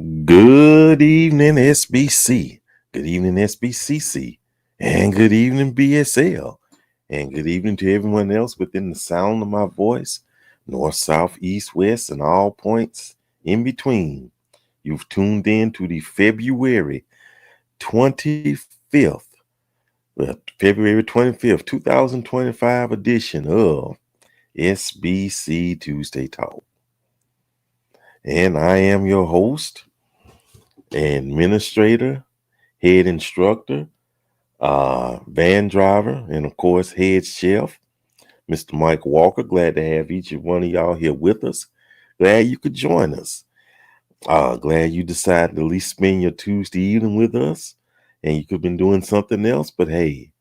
Good evening, SBC. Good evening, SBCC. And good evening, BSL. And good evening to everyone else within the sound of my voice, north, south, east, west, and all points in between. You've tuned in to the February 25th, February 25th, 2025 edition of SBC Tuesday Talk. And I am your host, administrator, head instructor, van driver, and of course, head chef, Mr. Mike Walker. Glad to have each and one of y'all here with us. Glad you could join us. Glad you decided to at least spend your Tuesday evening with us. And you could have been doing something else, but hey,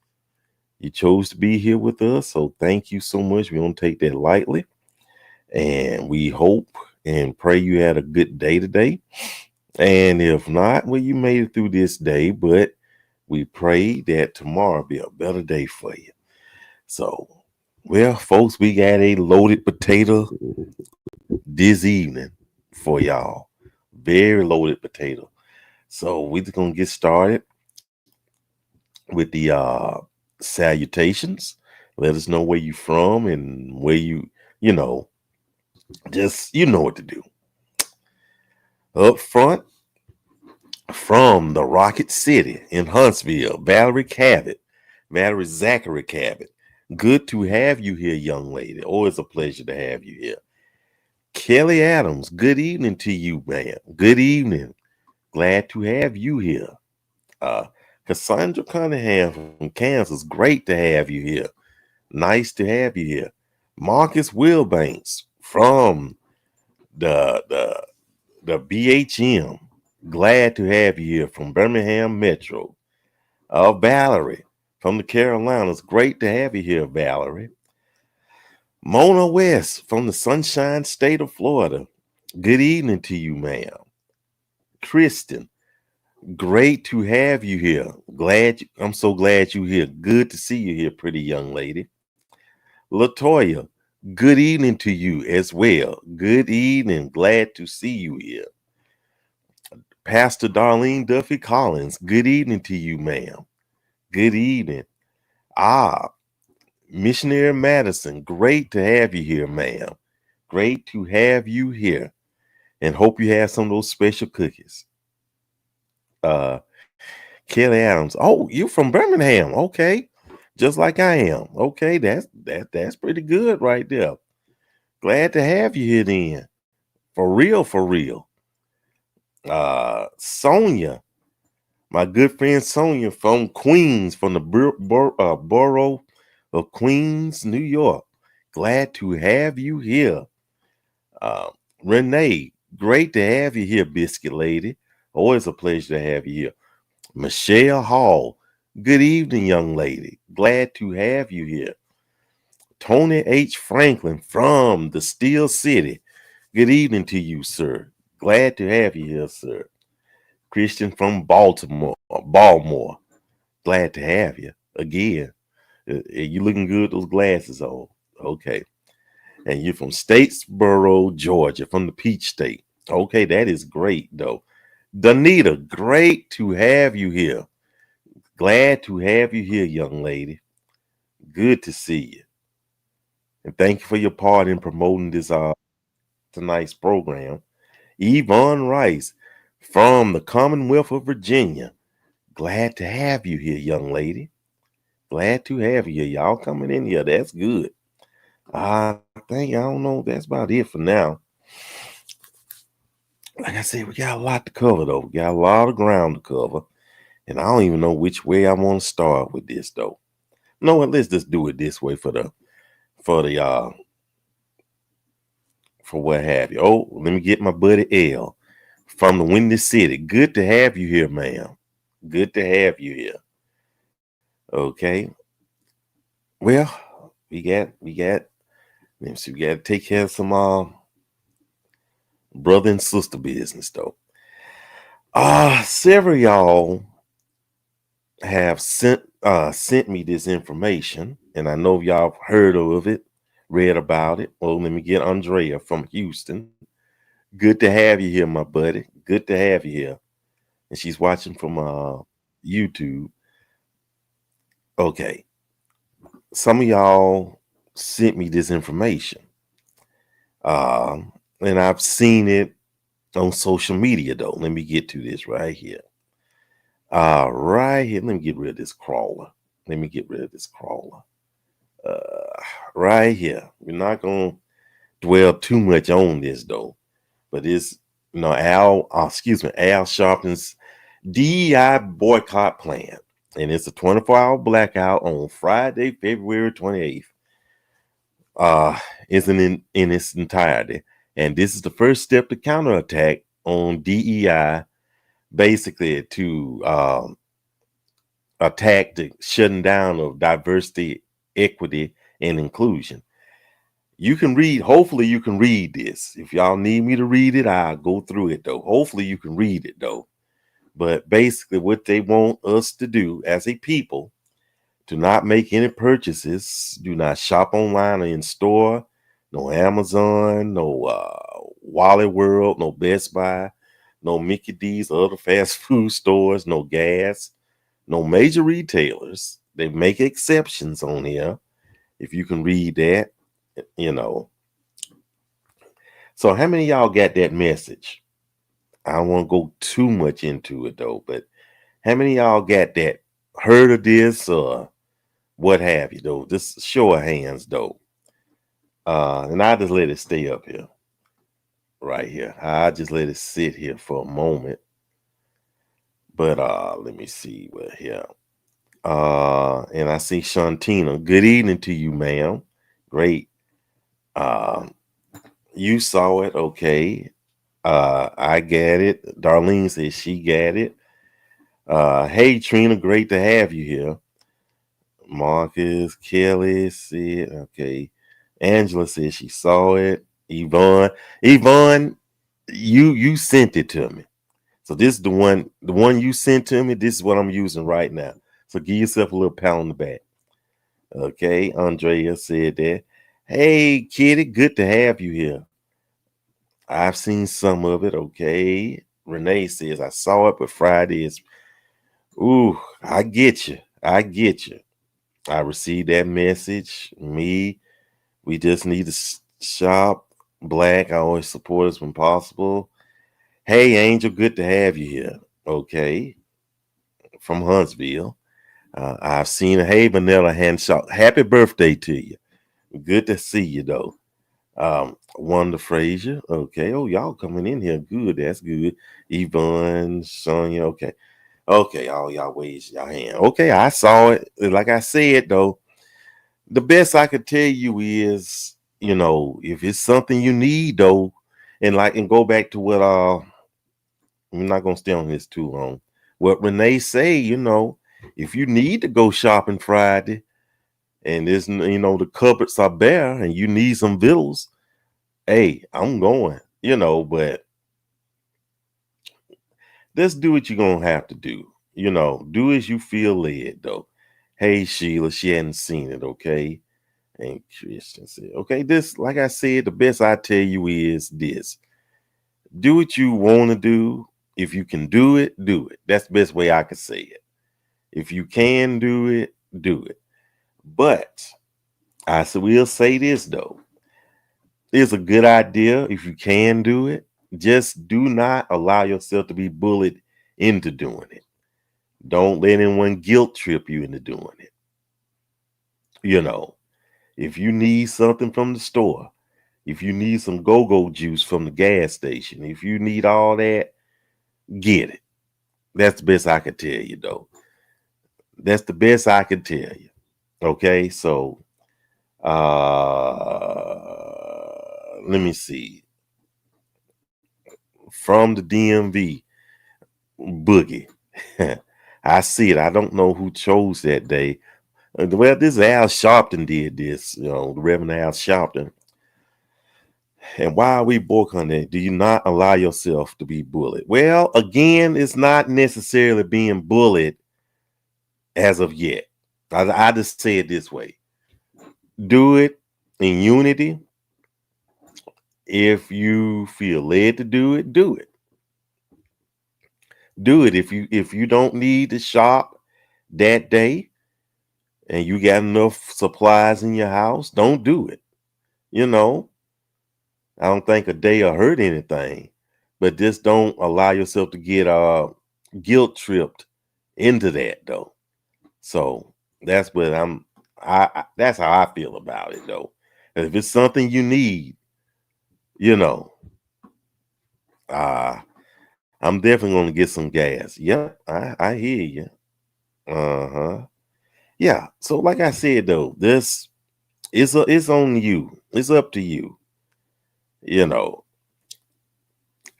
you chose to be here with us. So thank you so much. We don't take that lightly. And we hope and pray you had a good day today. And if not, well, you made it through this day, but we pray that tomorrow be a better day for you. So, well, folks, we got a loaded potato this evening for y'all. Very loaded potato. So we're just gonna get started with the salutations. Let us know where you from and where you know, just you know what to do. Up front, from the Rocket City in Huntsville, Valerie Zachary Cabot. Good to have you here, young lady. Always a pleasure to have you here. Kelly Adams, good evening to you, man. Good evening. Glad to have you here. Cassandra Cunningham from Kansas, great to have you here. Nice to have you here. Marcus Wilbanks from the BHM. Glad to have you here from Birmingham Metro. Valerie from the Carolinas. Great to have you here, Valerie. Mona West from the Sunshine State of Florida. Good evening to you, ma'am. Kristen, great to have you here. I'm so glad you're here. Good to see you here, pretty young lady. Latoya, good evening to you as well. Good evening. Glad to see you here. Pastor Darlene Duffy Collins, good evening to you, ma'am. Good evening. Missionary Madison, great to have you here, ma'am. Great to have you here. And hope you have some of those special cookies. Kelly Adams, oh, you from Birmingham. Okay. Just like I am. Okay, that's pretty good right there. Glad to have you here then. For real, for real. Sonia, my good friend Sonia from Queens, from the borough of Queens, New York. Glad to have you here. Renee, great to have you here, Biscuit Lady. Always a pleasure to have you here. Michelle Hall, good evening, young lady. Glad to have you here. Tony H. Franklin from the Steel City. Good evening to you, sir. Glad to have you here, sir. Christian from Baltimore. Glad to have you again. You looking good, those glasses on. Okay. And you're from Statesboro, Georgia, from the Peach State. Okay, that is great, though. Danita, great to have you here. Glad to have you here, young lady. Good to see you. And thank you for your part in promoting this tonight's program. Yvonne Rice from the Commonwealth of Virginia. Glad to have you here, young lady. Glad to have you here. Y'all coming in here. That's good. I don't know. That's about it for now. Like I said, we got a lot to cover, though. We got a lot of ground to cover. And I don't even know which way I want to start with this, though. You know what? Let's just do it this way for what have you. Oh, let me get my buddy L from the Windy City. Good to have you here, ma'am. Good to have you here. Okay. Well, we got let me see, we got to take care of some brother and sister business, though. Several of y'all have sent me this information, and I know y'all heard of it, read about it. Well, let me get Andrea from Houston. Good to have you here, my buddy. Good to have you here. And she's watching from YouTube. Okay. Some of y'all sent me this information. And I've seen it on social media though. Let me get to this right here. Right here. Let me get rid of this crawler. Right here. We're not gonna dwell too much on this though. But it's Al Sharpton's DEI boycott plan. And it's a 24-hour blackout on Friday, February 28th. Isn't in its entirety. And this is the first step to counterattack on DEI, basically to attack the shutting down of diversity, equity, and inclusion. You can read, hopefully you can read this. If y'all need me to read it, I'll go through it though. Hopefully you can read it though. But basically what they want us to do as a people, do not make any purchases, do not shop online or in store, no Amazon, no Wally World, no Best Buy, no Mickey D's or other fast food stores, no gas, no major retailers. They make exceptions on here. If you can read that, So how many of y'all got that message? I don't want to go too much into it though, but how many of y'all got that, heard of this or what have you though? Just show of hands though. And I just let it stay up here. Right here. I just let it sit here for a moment. But let me see what here. And I see Shantina. Good evening to you, ma'am. Great. You saw it, okay. I got it. Darlene says she got it. Hey Trina, great to have you here. Marcus, Kelly said, okay. Angela said she saw it. Yvonne, you sent it to me. So this is the one you sent to me. This is what I'm using right now. So give yourself a little pat on the back. Okay, Andrea said that. Hey, Kitty, good to have you here. I've seen some of it. Okay. Renee says I saw it, but Friday is. Ooh, I get you. I received that message. We just need to shop black. I always support us when possible. Hey, Angel, good to have you here. Okay. From Huntsville. I've seen a Hey Vanilla handshot. Happy birthday to you. Good to see you, though. Wanda Frazier. Okay. Oh, y'all coming in here. Good. That's good. Yvonne, Sonia. Okay. Okay. All y'all raise your hand. Okay. I saw it. Like I said, though, the best I could tell you is, if it's something you need, though, and go back to what I'm not gonna stay on this too long. What Renee say, if you need to go shopping Friday and there's the cupboards are bare and you need some vittles, hey, I'm going, but let's do what you're gonna have to do. Do as you feel led though. Hey Sheila, she hadn't seen it, okay? And Christian said, okay, this, like I said, the best I tell you is this. Do what you want to do. If you can do it, do it. That's the best way I could say it. If you can do it, do it. But I will say this though. It's a good idea if you can do it. Just do not allow yourself to be bullied into doing it. Don't let anyone guilt trip you into doing it. If you need something from the store, if you need some go-go juice from the gas station, if you need all that, get it. That's the best I could tell you, though. That's the best I could tell you. Okay, so let me see. From the DMV, Boogie. I see it. I don't know who chose that day. Well, this Al Sharpton did this, the Reverend Al Sharpton. And why are we boycotting it? Do you not allow yourself to be bullied? Well, again, it's not necessarily being bullied as of yet. I just say it this way. Do it in unity. If you feel led to do it, do it. Do it. If you don't need to shop that day and you got enough supplies in your house, don't do it. You know, I don't think a day will hurt anything, but just don't allow yourself to get guilt tripped into that though. So that's what that's how I feel about it though. If it's something you need, you know, uh I'm definitely gonna get some gas. Yep, I hear you. Uh-huh. Yeah. So like I said though, this it's on you. It's up to you. You know,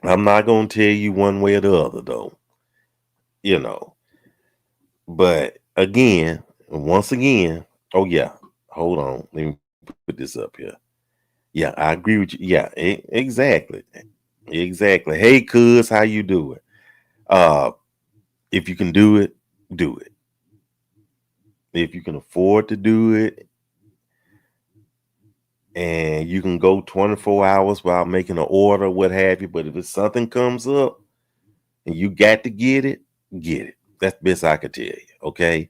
I'm not gonna tell you one way or the other though. You know, but again, once again, oh yeah, hold on. Let me put this up here. Yeah, I agree with you. Yeah, exactly. Exactly. Hey cuz, how you doing? Uh if you can do it, do it. If you can afford to do it and you can go 24 hours without making an order, what have you, but if it's something comes up and you got to get it, get it. That's the best I could tell you. Okay.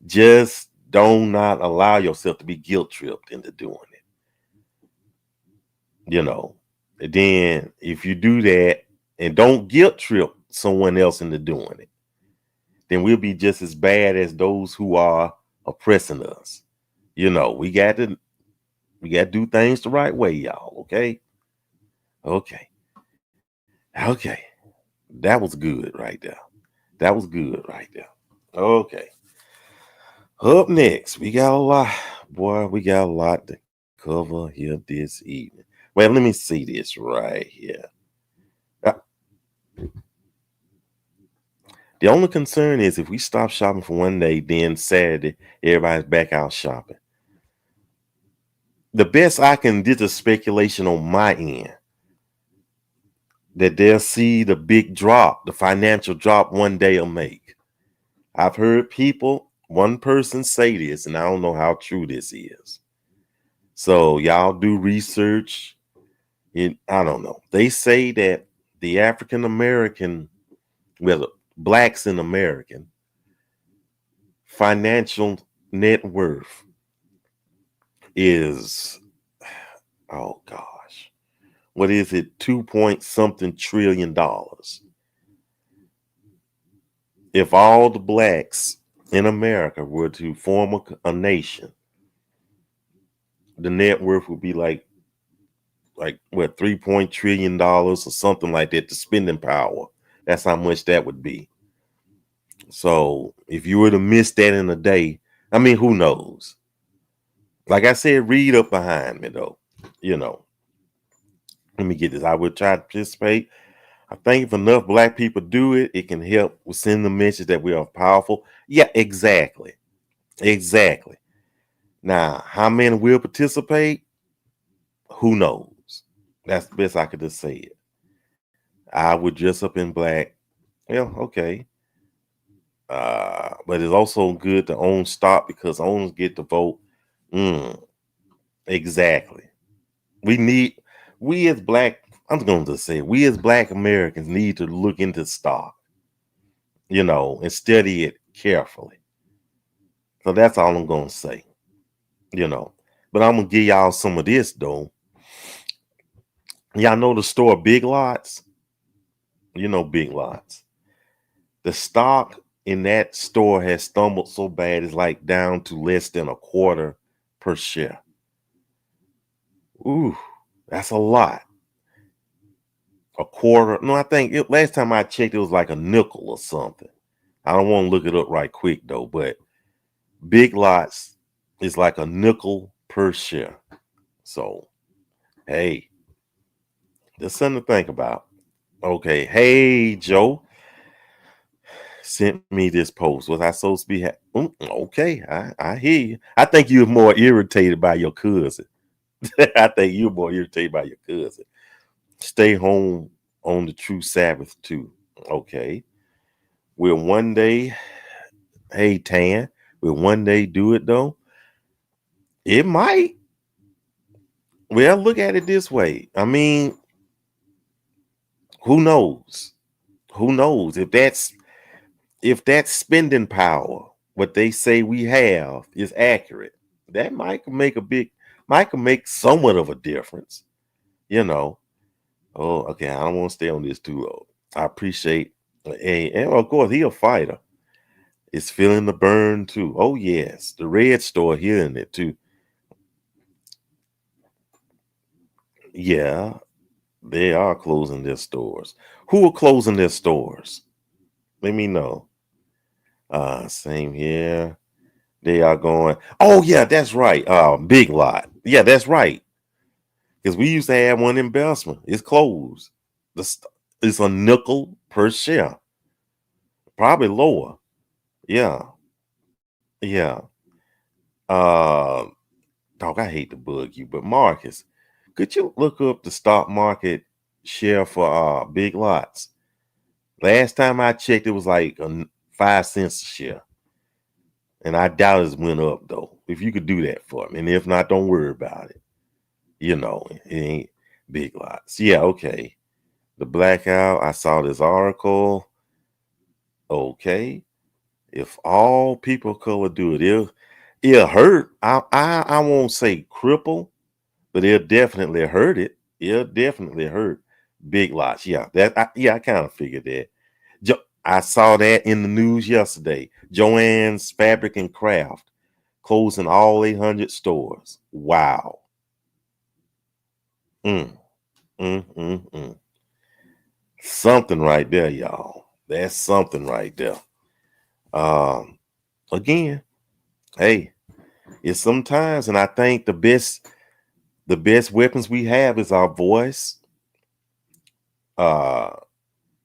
Just don't not allow yourself to be guilt tripped into doing it. You know, and then if you do that and don't guilt trip someone else into doing it, then we'll be just as bad as those who are oppressing us. You know, we got to do things the right way, y'all. Okay. Okay. Okay. That was good right there. That was good right there. Okay. Up next, we got a lot. Boy, we got a lot to cover here this evening. Well, let me see this right here. Uh, The only concern is if we stop shopping for one day, then Saturday, everybody's back out shopping. The best I can do is speculation on my end that they'll see the big drop, the financial drop one day will make. I've heard one person say this, and I don't know how true this is. So y'all do research. I don't know. They say that the African American, well, blacks in American financial net worth is, oh gosh, what is it? 2 point something trillion dollars. If all the blacks in America were to form a nation, the net worth would be like what, $3 trillion or something like that. The spending power. That's how much that would be. So if you were to miss that in a day, I mean, who knows? Like I said, read up behind me though. You know, let me get this. I would try to participate. I think if enough black people do it, it can help with sending the message that we are powerful. Yeah, exactly. Exactly. Now, how many will participate? Who knows? That's the best I could just say it. I would dress up in black. Yeah, okay. But it's also good to own stock because owners get to vote. Exactly. We as black, I'm going to say, we as black Americans need to look into stock, and study it carefully. So that's all I'm going to say, But I'm going to give y'all some of this, though. Y'all know the store Big Lots? Big Lots. The stock in that store has stumbled so bad it's like down to less than a quarter per share. Ooh, that's a lot. A quarter. No, I think last time I checked, it was like a nickel or something. I don't want to look it up right quick though, but Big Lots is like a nickel per share. So, hey, there's something to think about. Okay, hey Joe, sent me this post. Was I supposed to be? Okay, I hear you. I think you're more irritated by your cousin. I think you're more irritated by your cousin. Stay home on the true Sabbath too. Okay. Will one day, hey Tan, will one day do it though? It might. Well, look at it this way. I mean, who knows? Who knows if that's spending power, what they say we have is accurate. That might make somewhat of a difference, you know. Oh, okay. I don't want to stay on this too long. I appreciate, and of course, he a fighter. It's feeling the burn too. Oh yes, the red store hearing it too. Yeah, they are closing their stores. Who are closing their stores? Let me know. Same here. They are going. Oh yeah, that's right. Big Lot. Yeah, that's right. Because we used to have one in Beltsman. It's closed. It's a nickel per share. Probably lower. Yeah. Yeah. Uh Dog, I hate to bug you, but Marcus, could you look up the stock market share for Big Lots? Last time I checked, it was like 5 cents a share. And I doubt it's went up though. If you could do that for me. And if not, don't worry about it. You know, it ain't Big Lots. Yeah, okay. The blackout. I saw this article. Okay. If all people of color do it, it'll hurt. I won't say cripple, but it'll definitely hurt it. It'll definitely hurt Big Lots. Yeah, I kind of figured that. I saw that in the news yesterday. Joann's Fabric and Craft closing all 800 stores. Wow. Something right there, y'all. That's something right there. Again, hey, it's sometimes, and I think the best weapons we have is our voice,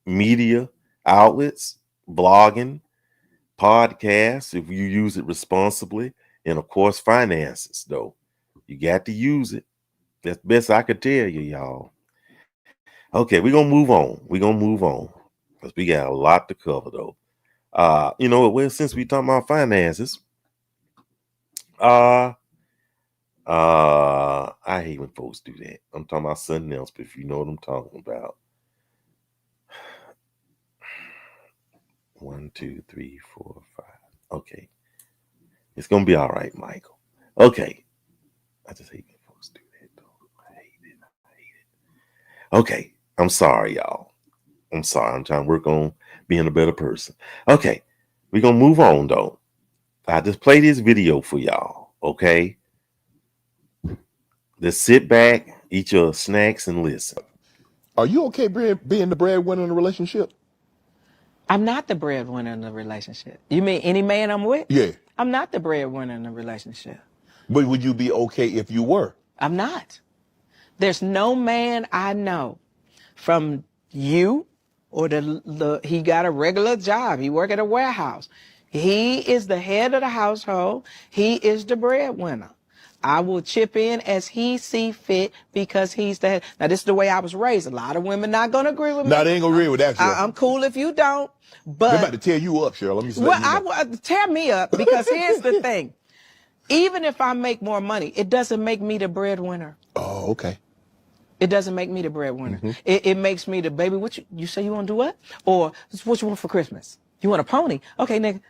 media outlets, blogging, podcasts, if you use it responsibly, and of course finances, though. You got to use it. That's the best I could tell you, y'all. Okay, we're gonna move on. Because we got a lot to cover though. Well, since we talking about finances, I hate when folks do that. I'm talking about something else, but if you know what I'm talking about. 1, 2, 3, 4, 5. Okay. It's gonna be all right, Michael. Okay. I just hate when folks do that though. I hate it. Okay. I'm sorry, y'all. I'm sorry. I'm trying to work on being a better person. Okay. We're gonna move on though. I just played this video for y'all. Okay. Just sit back, eat your snacks, and listen. Are you okay being the breadwinner in a relationship? I'm not the breadwinner in the relationship. You mean any man I'm with? Yeah. I'm not the breadwinner in the relationship. But would you be okay if you were? I'm not. There's no man I know from you or he got a regular job. He work at a warehouse. He is the head of the household. He is the breadwinner. I will chip in as he see fit because he's the head. Now, this is the way I was raised. A lot of women not going to agree with me. No, they ain't gonna agree with that, Cheryl. I'm cool if you don't. But they're about to tear you up, Cheryl. Let me let you know. tear me up because here's the thing. Even if I make more money, it doesn't make me the breadwinner. Oh, okay. It doesn't make me the breadwinner. Mm-hmm. It makes me the baby. What you say you want to do what? Or what you want for Christmas? You want a pony? Okay, nigga.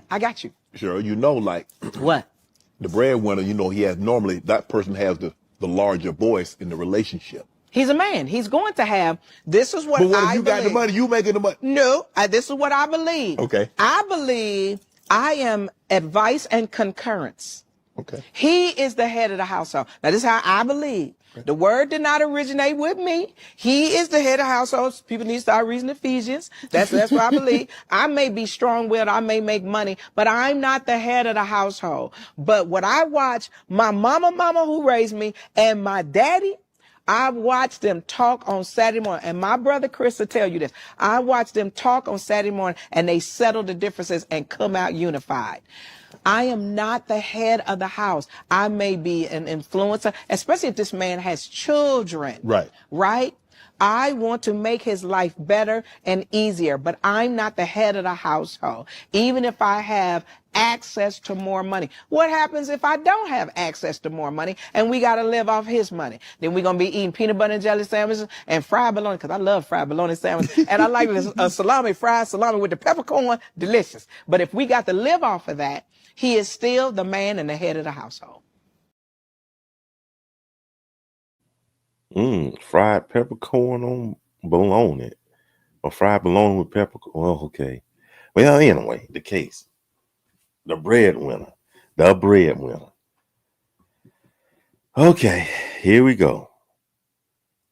I got you. Cheryl, you know, like what? The breadwinner, that person has the larger voice in the relationship. He's a man. He's going to have. This is what. But what if you got the money? You making the money? No, this is what I believe. Okay. I believe I am advice and concurrence. Okay. He is the head of the household. Now, this is how I believe. Okay. The word did not originate with me. He is the head of the household. People need to start reading Ephesians. That's what I believe. I may be strong-willed. I may make money, but I'm not the head of the household. But what I watch, my mama who raised me and my daddy, I watched them talk on Saturday morning, and my brother Chris will tell you this. I watched them talk on Saturday morning, and they settle the differences and come out unified. I am not the head of the house. I may be an influencer, especially if this man has children. Right. Right? I want to make his life better and easier, but I'm not the head of the household. Even if I have access to more money. What happens if I don't have access to more money and we got to live off his money? Then we're going to be eating peanut butter and jelly sandwiches and fried bologna, because I love fried bologna sandwiches. And I like a fried salami with the peppercorn, delicious. But if we got to live off of that, he is still the man and the head of the household. Fried peppercorn on bologna. Or fried bologna with peppercorn. Oh, okay. Well, anyway, the case. The breadwinner. The breadwinner. Okay, here we go.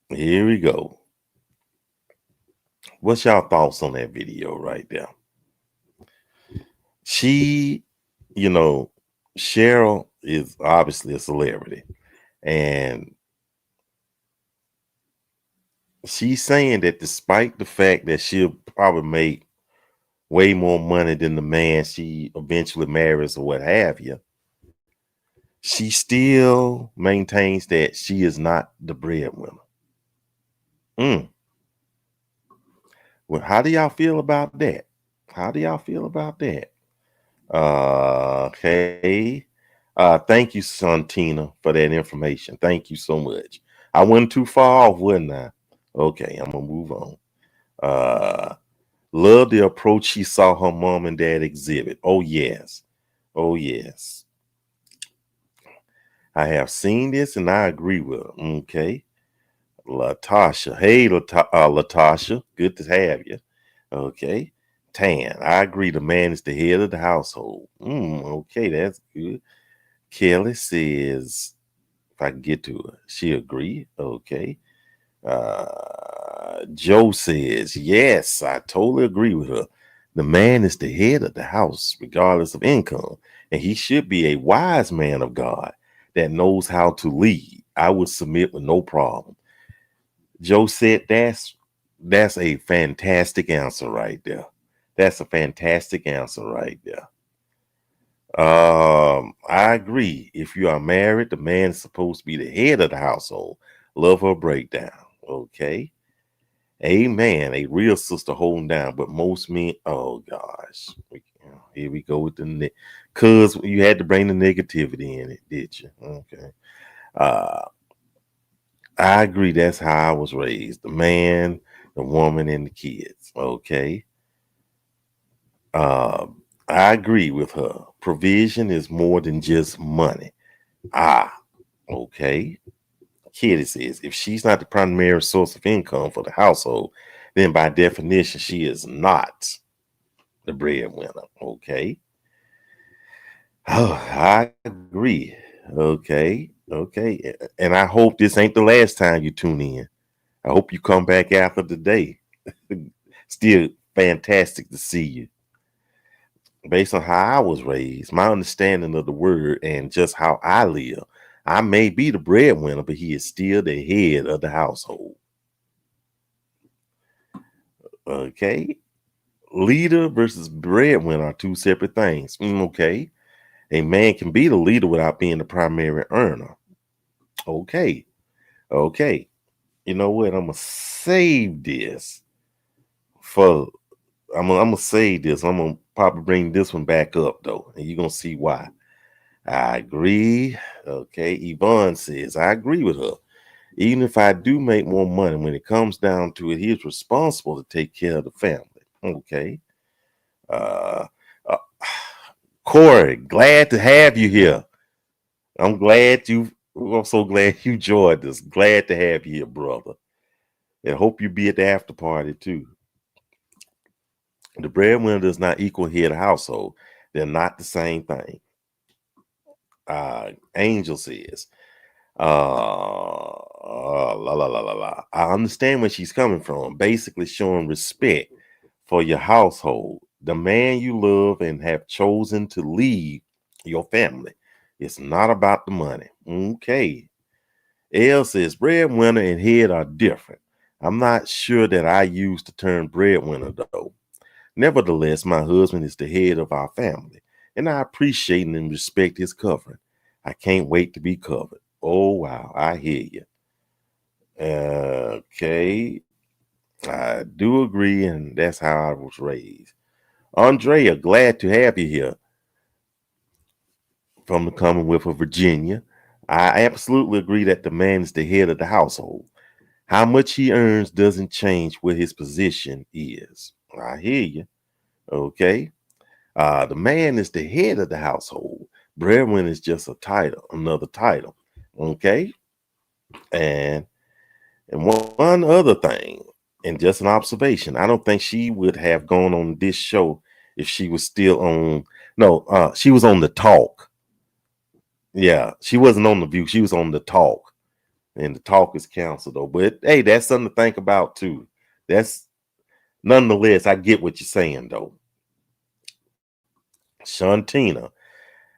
Here we go. What's y'all thoughts on that video right there? She, Cheryl is obviously a celebrity. And she's saying that despite the fact that she'll probably make way more money than the man she eventually marries or what have you, she still maintains that she is not the breadwinner. Well, how do y'all feel about that? How do y'all feel about that? Okay. Thank you, Santina, for that information. Thank you so much. I went too far off, wasn't I? Okay, I'm gonna move on. Love the approach she saw her mom and dad exhibit. Oh yes. Oh yes. I have seen this and I agree with her. Okay. Latasha. Hey, Latasha. Good to have you. Okay. Tan. I agree. The man is the head of the household. Okay, that's good. Kelly says, if I can get to her, she agree. Okay. Joe says, yes, I totally agree with her. The man is the head of the house, regardless of income, and he should be a wise man of God that knows how to lead. I would submit with no problem. Joe said that's a fantastic answer right there. That's a fantastic answer right there. I agree. If you are married, the man is supposed to be the head of the household. Love her breakdown. Okay. Amen. A real sister holding down, but most men, oh gosh. Here we go with the cause you had to bring the negativity in it, did you? Okay. I agree. That's how I was raised. The man, the woman, and the kids. Okay. I agree with her. Provision is more than just money. Okay. Kitty says, if she's not the primary source of income for the household, then by definition, she is not the breadwinner. Okay. Oh, I agree. Okay. Okay. And I hope this ain't the last time you tune in. I hope you come back after today. Still fantastic to see you. Based on how I was raised, my understanding of the word and just how I live, I may be the breadwinner, but he is still the head of the household. Okay. Leader versus breadwinner are two separate things. Okay. A man can be the leader without being the primary earner. Okay. Okay. You know what? I'm going to save this for, I'm gonna save this. I'm going to probably bring this one back up though. And you're going to see why. I agree. Okay. Yvonne says, I agree with her. Even if I do make more money, when it comes down to it, he is responsible to take care of the family. Okay. Corey, glad to have you here. I'm so glad you joined us. Glad to have you here, brother. And hope you be at the after party too. The breadwinner does not equal head of household. They're not the same thing. Angel says, I understand where she's coming from. Basically showing respect for your household, the man you love and have chosen to lead your family. It's not about the money. Okay. L says breadwinner and head are different. I'm not sure that I use the term breadwinner though. Nevertheless, my husband is the head of our family, and I appreciate and respect his covering. I can't wait to be covered. Oh, wow. I hear you. Okay. I do agree, and that's how I was raised. Andrea, glad to have you here. from the Commonwealth of Virginia. I absolutely agree that the man is the head of the household. How much he earns doesn't change what his position is. I hear you. Okay. The man is the head of the household. Breadwinner is just a title, another title. Okay. And one other thing, and just an observation, I don't think she would have gone on this show if she was still on. No, she was on the Talk. Yeah, she wasn't on the View. She was on the Talk, and the Talk is canceled though. But hey, that's something to think about too. That's nonetheless, I get what you're saying though. Shantina,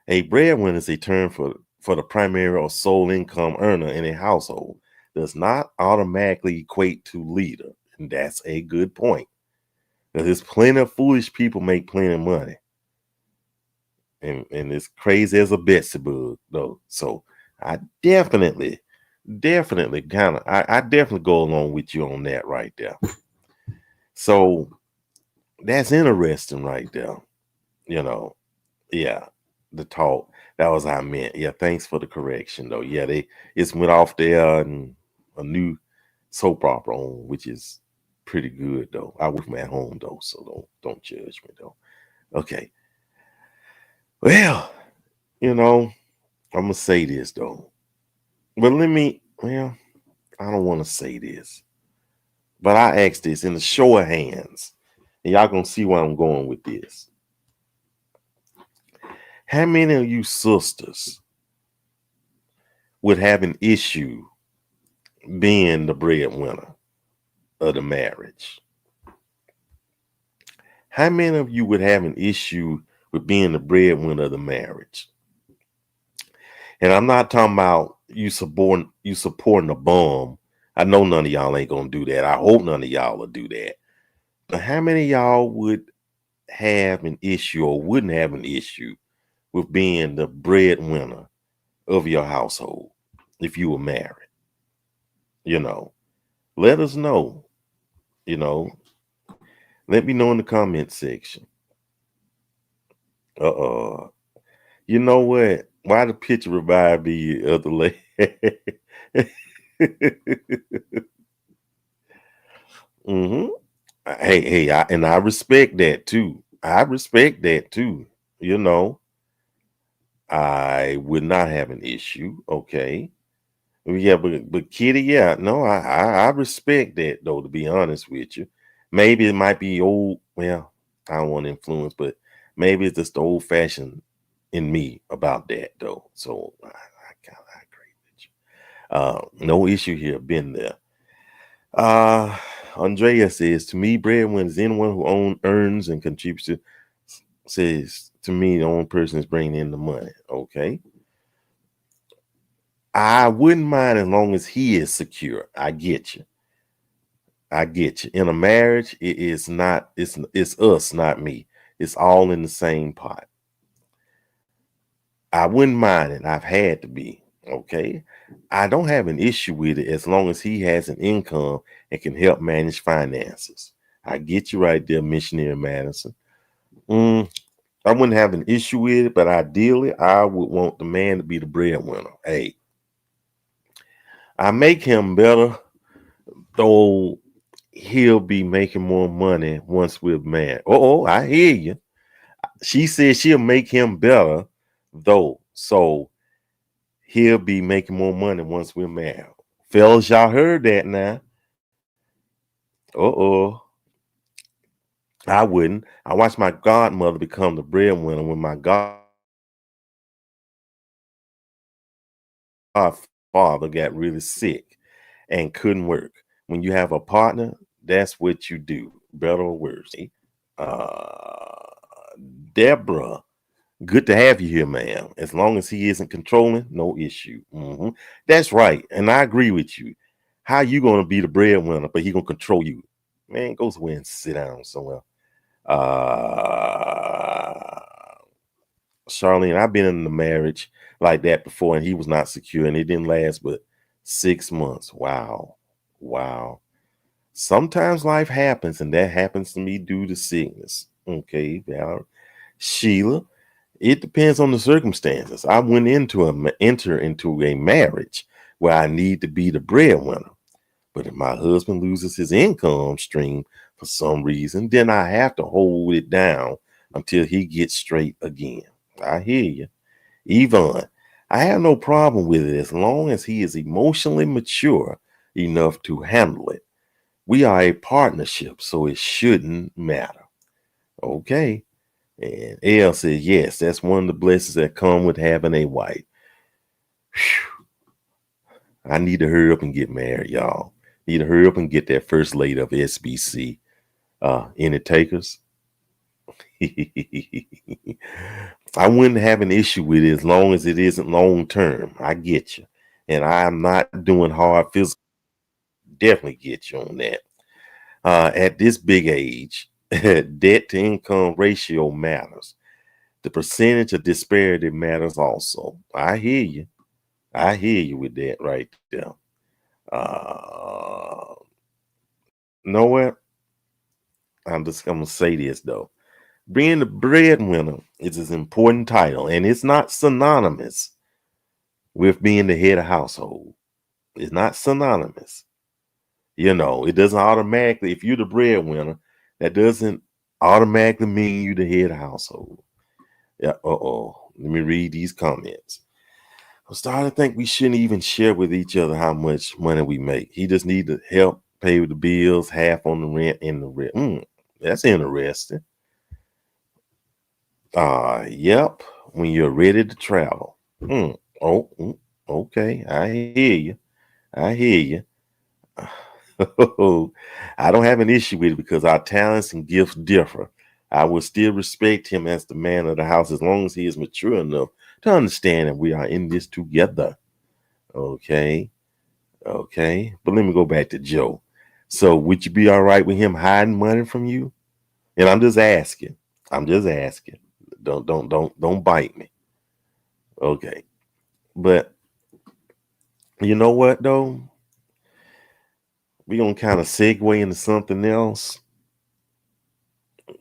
a breadwinner is a term for the primary or sole income earner in a household. Does not automatically equate to leader, and that's a good point. Because there's plenty of foolish people make plenty of money, and it's crazy as a Betsy bug though. So I definitely kind of I definitely go along with you on that right there. So that's interesting right there. You know, yeah, the Talk. That was how I meant. Yeah, thanks for the correction though. Yeah, it's went off there and a new soap opera on, which is pretty good though. I work from at home though, so don't judge me though. Okay. Well, I'm gonna say this though. But I don't want to say this. But I ask this in the show of hands. And y'all gonna see where I'm going with this. How many of you sisters would have an issue being the breadwinner of the marriage? How many of you would have an issue with being the breadwinner of the marriage? And I'm not talking about you supporting a bum. I know none of y'all ain't gonna do that. I hope none of y'all will do that. But how many of y'all would have an issue or wouldn't have an issue with being the breadwinner of your household if you were married? Let us know. Let me know in the comment section. You know what? Why the picture revive me of the lady? Mm-hmm. Hey, I respect that too. I respect that too. I would not have an issue. Okay. Yeah, but Kitty, yeah, no, I respect that though, to be honest with you. Maybe it might be old, well, I don't want to influence, but maybe it's just the old fashioned in me about that though. So I kind of agree with you. No issue here, been there. Andrea says, to me, breadwinner is anyone who earns and contributes to, says, to me, the only person is bringing in the money. Okay. I wouldn't mind as long as he is secure. I get you. In a marriage, it is not, it's us, not me. It's all in the same pot. I wouldn't mind it. I've had to be. Okay. I don't have an issue with it as long as he has an income and can help manage finances. I get you right there, Missionary Madison. I wouldn't have an issue with it, but ideally, I would want the man to be the breadwinner. Hey, I make him better, though he'll be making more money once we're married. Oh, I hear you. She said she'll make him better, though. So he'll be making more money once we're married. Fellas, y'all heard that now. I wouldn't. I watched my godmother become the breadwinner when my godfather got really sick and couldn't work. When you have a partner, that's what you do, better or worse. Deborah, good to have you here, ma'am. As long as he isn't controlling, no issue. That's right, and I agree with you. How you gonna be the breadwinner, but he gonna control you? Man, go somewhere and sit down somewhere. Charlene, I've been in a marriage like that before, and he was not secure, and it didn't last but 6 months. Wow. Sometimes life happens, and that happens to me due to sickness. Okay, Valerie. Sheila, It depends on the circumstances. I went enter into a marriage where I need to be the breadwinner. But if my husband loses his income stream for some reason, then I have to hold it down until he gets straight again. I hear you. Yvonne, I have no problem with it as long as he is emotionally mature enough to handle it. We are a partnership, so it shouldn't matter. Okay. And L says, yes, that's one of the blessings that come with having a wife. Whew. I need to hurry up and get married, y'all. Need to hurry up and get that first lady of SBC. Any takers? I wouldn't have an issue with it as long as it isn't long term. I get you. And I'm not doing hard physical. Definitely get you on that. At this big age, debt to income ratio matters. The percentage of disparity matters also. I hear you. I hear you with that right there. Know what? I'm just going to say this though. Being the breadwinner is an important title, and it's not synonymous with being the head of household. It's not synonymous. You know, it doesn't automatically, if you're the breadwinner, that doesn't automatically mean you the head of household. Yeah, let me read these comments. I'm starting to think we shouldn't even share with each other how much money we make. He just need to help pay with the bills, half on the rent and the rent. That's interesting. Yep. When you're ready to travel. Okay. I hear you. I hear you. I don't have an issue with it because our talents and gifts differ. I will still respect him as the man of the house as long as he is mature enough to understand that we are in this together. Okay. Okay. But let me go back to Joe. So would you be all right with him hiding money from you? And I'm just asking. I'm just asking. Don't bite me. Okay. But you know what though? We're gonna kind of segue into something else.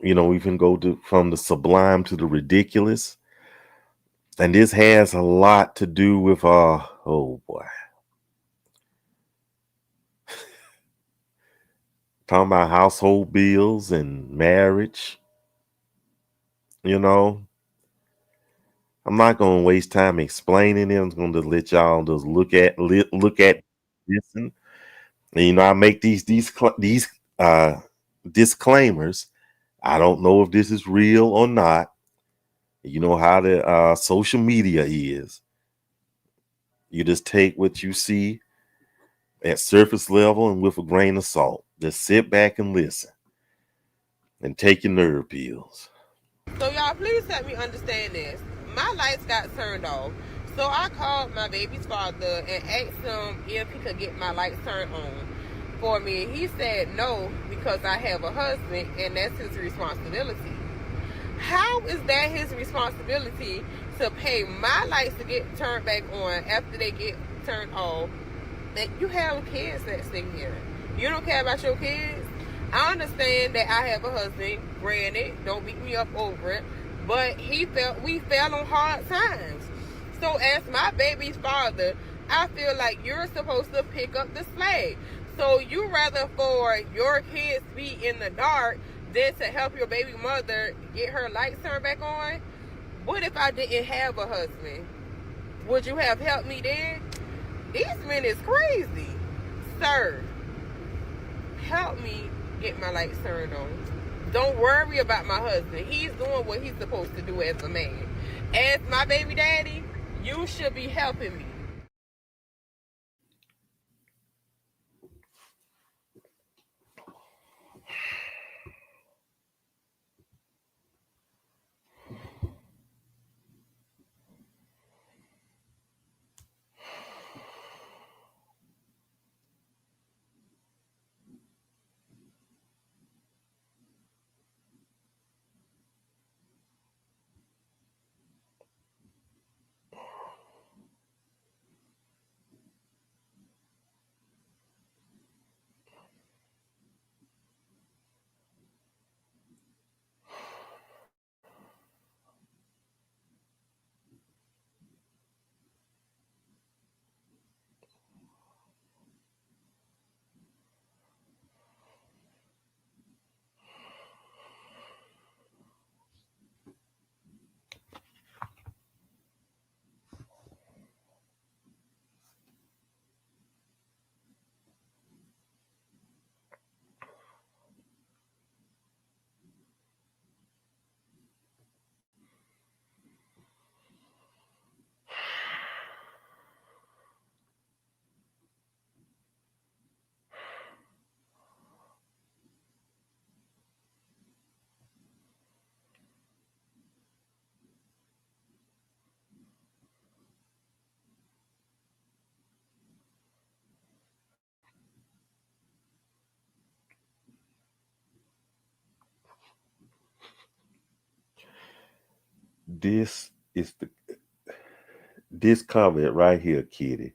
You know, we can go from the sublime to the ridiculous. And this has a lot to do with oh boy. Talking about household bills and marriage. You know, I'm not gonna waste time explaining it. I'm just gonna just let y'all just look at listen. And you know, I make these disclaimers. I don't know if this is real or not. You know how the social media is. You just take what you see at surface level and with a grain of salt. Just sit back and listen and take your nerve pills. So y'all, please help me understand this. My lights got turned off. So I called my baby's father and asked him if he could get my lights turned on for me. He said no because I have a husband and that's his responsibility. How is that his responsibility to pay my lights to get turned back on after they get turned off? And you have kids that stay here. You don't care about your kids? I understand that I have a husband, granted, don't beat me up over it, but we fell on hard times. So as my baby's father, I feel like you're supposed to pick up the slack. So you rather for your kids be in the dark than to help your baby mother get her lights turned back on? What if I didn't have a husband? Would you have helped me then? These men is crazy. Sir, help me get my lights turned on. Don't worry about my husband. He's doing what he's supposed to do as a man. As my baby daddy, you should be helping me. This is this comment right here, Kitty.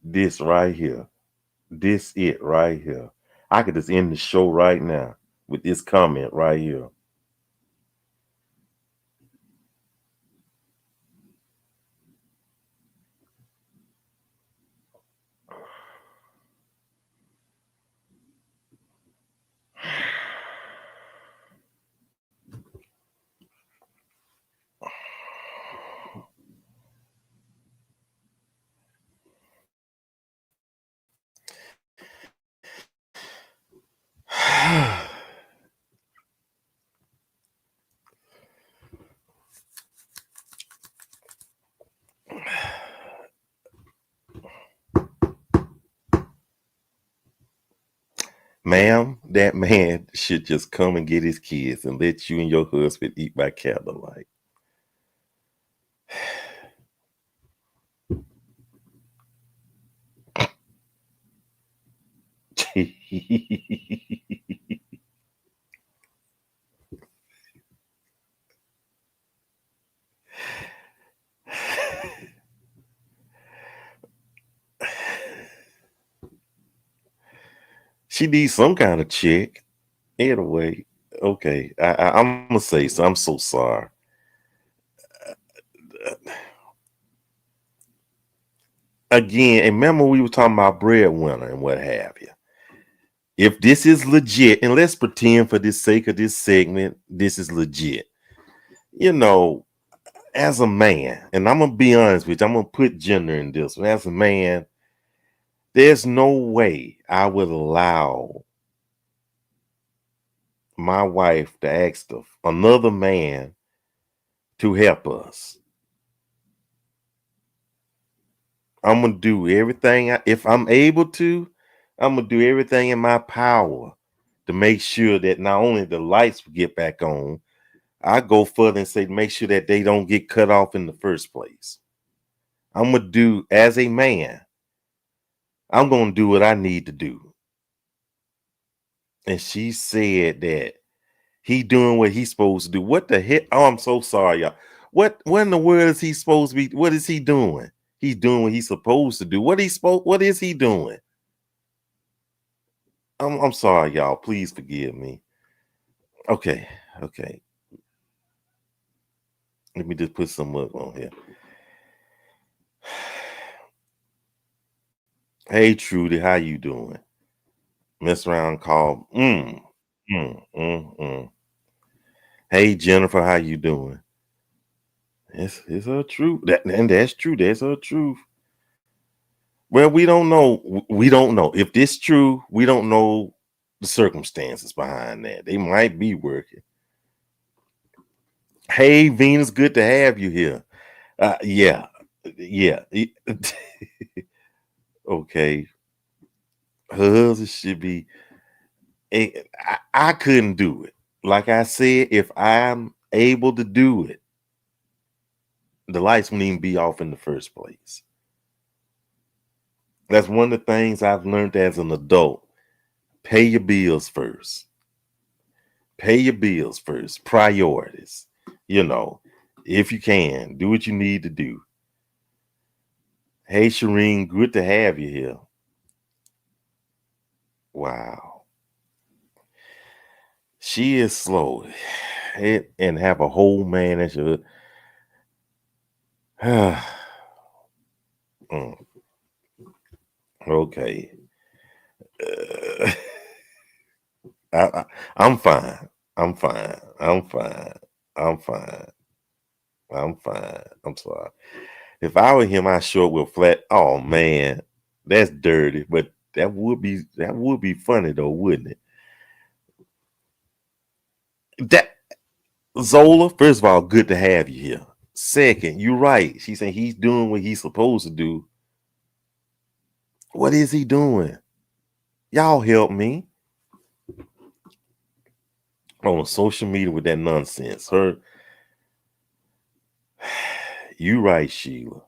This right here. This it right here. I could just end the show right now with this comment right here. Ma'am, that man should just come and get his kids and let you and your husband eat by candlelight. She needs some kind of check. Anyway, okay. I'm gonna say so. I'm so sorry. Again, and remember we were talking about Breadwinner and what have you. If this is legit, and let's pretend for the sake of this segment, this is legit. You know, as a man, and I'm gonna be honest with you, I'm gonna put gender in this one. As a man, there's no way I would allow my wife to ask another man to help us. I'm gonna do everything if I'm able to. I'm gonna do everything in my power to make sure that not only the lights get back on, I go further and say make sure that they don't get cut off in the first place. I'm gonna do as a man. I'm gonna do what I need to do. And she said that he doing what he's supposed to do. What the heck? Oh, I'm so sorry, y'all. What in the world is he supposed to be? What is he doing? He's doing what he's supposed to do. What is he doing? I'm sorry, y'all. Please forgive me. Okay. Let me just put some up on here. Hey Trudy, how you doing? Mess around, call. Hey Jennifer, how you doing? It's her truth. That's true. That's her truth. Well, we don't know. We don't know if this true. We don't know the circumstances behind that. They might be working. Hey Venus, good to have you here. Yeah. Okay. Her husband should be. I couldn't do it. Like I said, if I'm able to do it, the lights wouldn't even be off in the first place. That's one of the things I've learned as an adult. Pay your bills first. Pay your bills first. Priorities. You know, if you can, do what you need to do. Hey, Shireen, good to have you here. Wow. She is slow. And have a whole man that should. Okay. I'm fine. I'm sorry. If I were him, I sure will flat. Oh man, that's dirty. But that would be funny though, wouldn't it? That Zola, first of all, good to have you here. Second, you're right. She's saying he's doing what he's supposed to do. What is he doing? Y'all help me. On social media with that nonsense. You right, Sheila.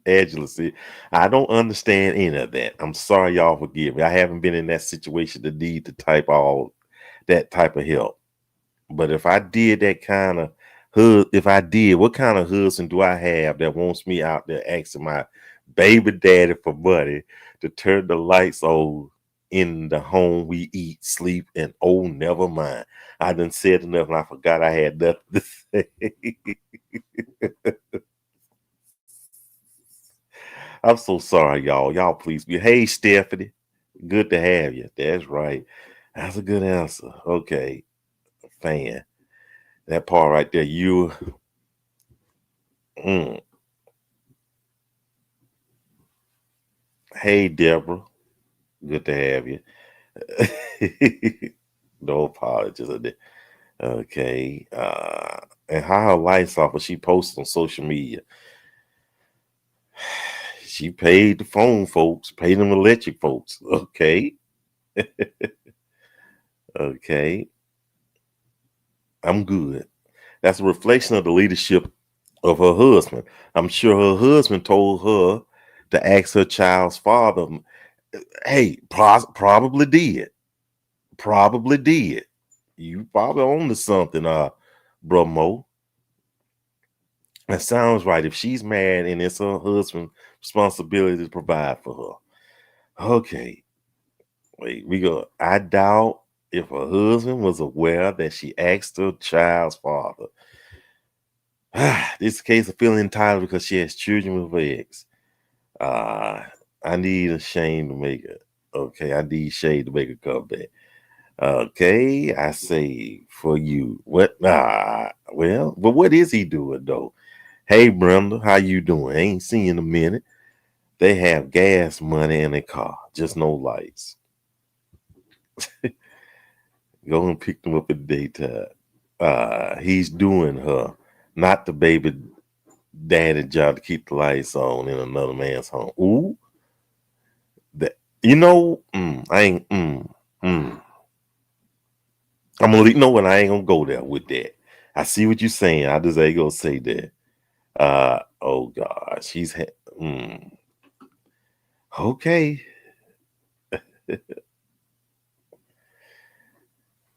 Angela said, I don't understand any of that. I'm sorry, y'all forgive me. I haven't been in that situation to need to type all that type of help. But if I did that kind of what kind of husband do I have that wants me out there asking my baby daddy for money to turn the lights on in the home we eat, sleep, and oh, never mind. I done said enough and I forgot I had nothing to say. I'm so sorry, y'all. Y'all please be. Hey, Stephanie. Good to have you. That's right. That's a good answer. Okay. Fan. That part right there, you. Hey, Deborah. Good to have you. No apologies. Okay. And how her lights off, but she posted on social media. She paid the phone folks, paid them electric folks. Okay. Okay. I'm good. That's a reflection of the leadership of her husband. I'm sure her husband told her to ask her child's father. Hey, probably did. Probably did. You probably own to something, bro Mo. That sounds right. If she's mad and it's her husband's responsibility to provide for her. Okay. Wait, we go. I doubt if her husband was aware that she asked her child's father. This is a case of feeling entitled because she has children with her ex. I need a shame to make it. Okay, I need shade to make a comeback. Okay, I say for you. What? Well, but what is he doing though? Hey, Brenda, how you doing? Ain't seen you in a minute. They have gas money in their car, just no lights. Go and pick them up in the daytime. He's doing her, not the baby daddy job to keep the lights on in another man's home. Ooh, that I ain't. I'm gonna know what I ain't gonna go there with that. I see what you're saying. I just ain't gonna say that. Oh gosh, he's okay.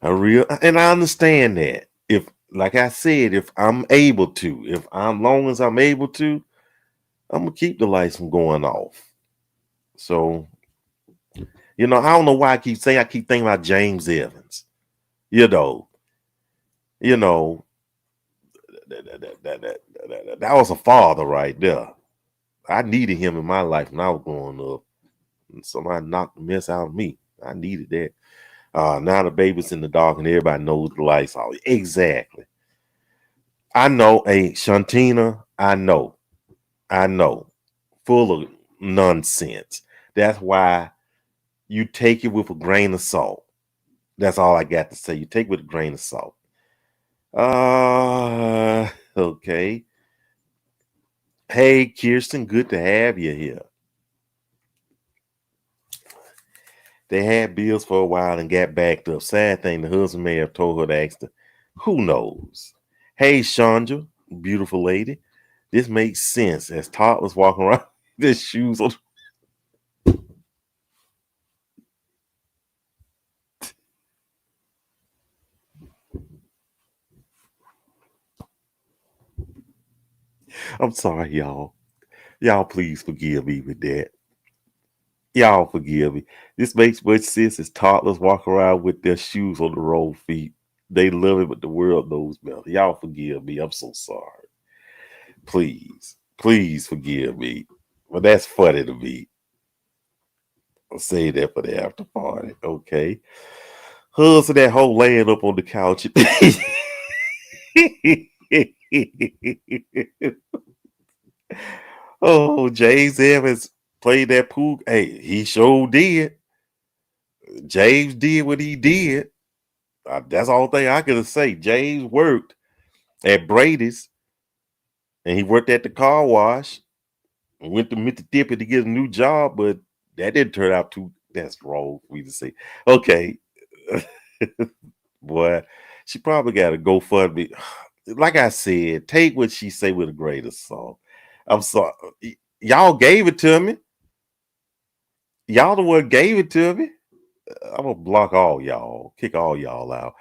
And I understand that. If, like I said, if I'm able to, long as I'm able to, I'm gonna keep the lights from going off. So, I don't know why I keep thinking about James Evans. That was a father right there. I needed him in my life when I was growing up. And somebody knocked the mess out of me. I needed that. Now the baby's in the dark and everybody knows the lights off. Exactly. I know. Hey, Shantina, I know. Full of nonsense. That's why you take it with a grain of salt. That's all I got to say. You take it with a grain of salt. Okay. Hey, Kirsten, good to have you here. They had bills for a while and got backed up. Sad thing, the husband may have told her to ask her. Who knows? Hey, Chandra, beautiful lady. This makes sense as toddlers walking around with their shoes on. I'm sorry, y'all. Y'all please forgive me with that. Y'all forgive me. This makes much sense as toddlers walk around with their shoes on the wrong feet. They love it, but the world knows better. Y'all forgive me. I'm so sorry. Please forgive me. But that's funny to me. I'll say that for the after party. Okay. Husband that whole laying up on the couch. Oh, James Evans played that pool. Hey, he sure did. James did what he did. That's the whole thing I could say. James worked at Brady's and he worked at the car wash and went to Mississippi to get a new job, but that didn't turn out too. That's wrong for me to say. Okay. Boy, she probably got to go GoFundMe. Like I said, take what she say with a grain of salt. I'm sorry. Y'all gave it to me. Y'all the one gave it to me. I'm gonna block all y'all, kick all y'all out.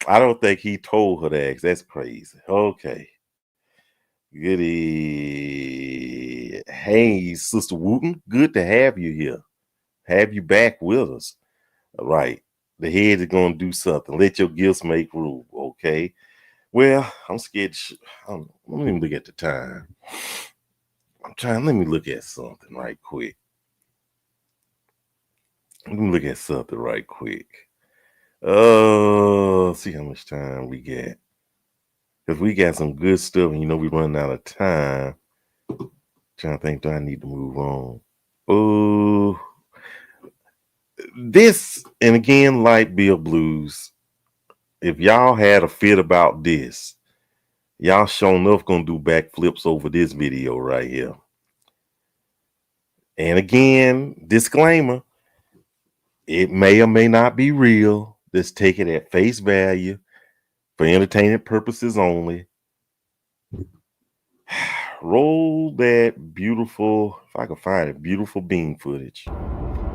I don't think he told her that. That's crazy. Okay. Goody. Hey, Sister Wooten, good to have you here. Have you back with us. All right. The head is going to do something. Let your gifts make room. Okay. Well, I'm scared. Let me look at the time. Let me look at something right quick. See how much time we got. Because we got some good stuff and we running out of time. Trying to think, do I need to move on? Oh, this, and again, Light Bill Blues. If y'all had a fit about this, y'all sure enough gonna do backflips over this video right here. And again, disclaimer, it may or may not be real. Just take it at face value for entertainment purposes only. Roll that beautiful, if I can find it, beautiful bean footage.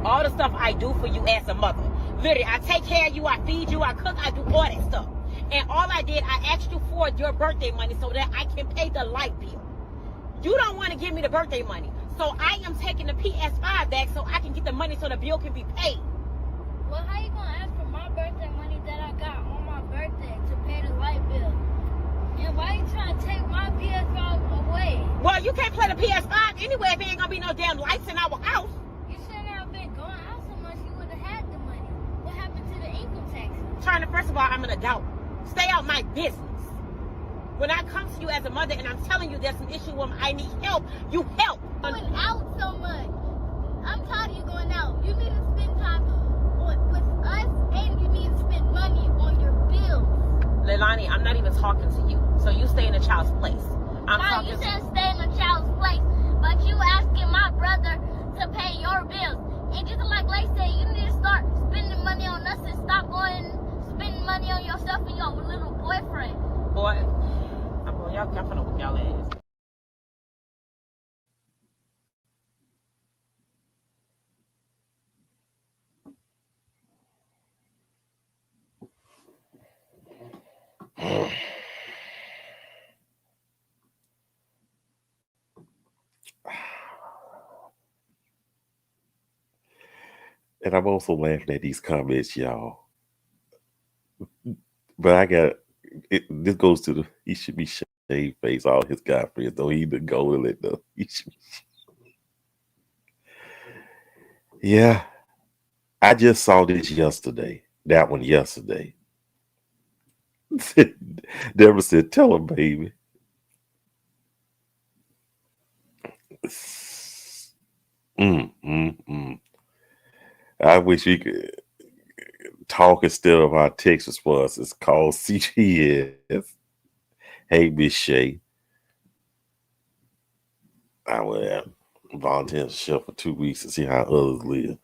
All the stuff I do for you as a mother. Literally, I take care of you, I feed you, I cook, I do all that stuff. And all I did, I asked you for your birthday money so that I can pay the light bill. You don't want to give me the birthday money. So I am taking the PS5 back so I can get the money so the bill can be paid. Well, how you going to ask for my birthday money that I got on my birthday to pay the light bill? And why you trying to take my PS5 away? Well, you can't play the PS5 anyway if there ain't going to be no damn lights in our house. You shouldn't have been going out so much. You would have had the money. What happened to the income taxes? Trying to, first of all, I'm an adult. Stay out my business. When I come to you as a mother and I'm telling you there's an issue where I need help, you help. Going out so much. I'm tired of you going out. You need to spend time with us, and you need to spend money on your bills. Leilani, I'm not even talking to you. So you stay in a child's place. Now you said stay in a child's place, but you asking my brother to pay your bills. And just like Lay said, you need to start spending money on us and stop going spending money on yourself and your little boyfriend. Boy, y'all finna whip y'all ass. And I'm also laughing at these comments, y'all. But I got it. This goes to he should be shaved face. All his guy friends, though he the go with it though. He should yeah. I just saw this yesterday. That one yesterday. Deborah said, "Tell him, baby." I wish we could talk instead of our text response. It's called CGS. Hey, Miss Shay. I will volunteer to show for 2 weeks to see how others live.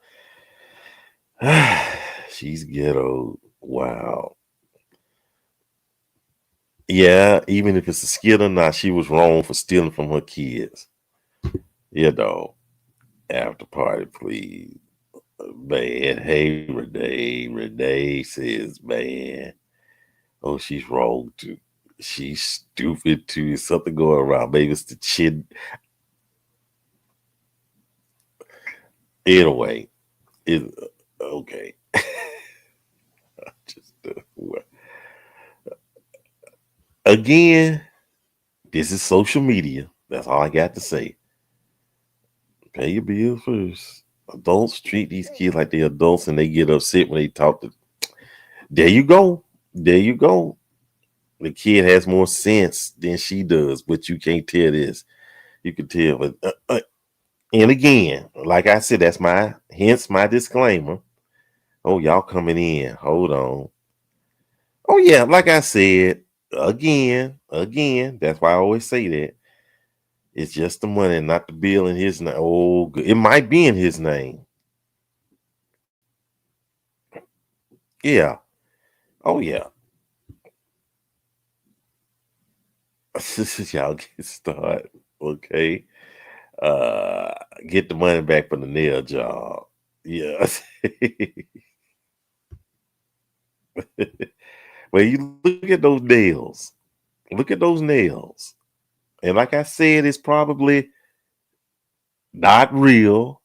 She's ghetto. Wow. Yeah, even if it's a skit or not, she was wrong for stealing from her kids. After party, please. Man, hey, Renee says, man. Oh, she's wrong too. She's stupid too. There's something going around. Maybe it's the chin. Anyway, okay. Again, this is social media. That's all I got to say. Pay your bills first. Adults treat these kids like they're adults and they get upset when they talk to. There you go. The kid has more sense than she does, but you can't tell this. You can tell. But and again, like I said, that's hence my disclaimer. Oh, y'all coming in. Hold on. Oh, yeah, like I said, again, that's why I always say that. It's just the money, not the bill in his name. Oh, good. It might be in his name. Yeah. Oh, yeah. Y'all get started. Okay. Get the money back for the nail job. Yeah. Well, you look at those nails. Look at those nails. And like I said, it's probably not real.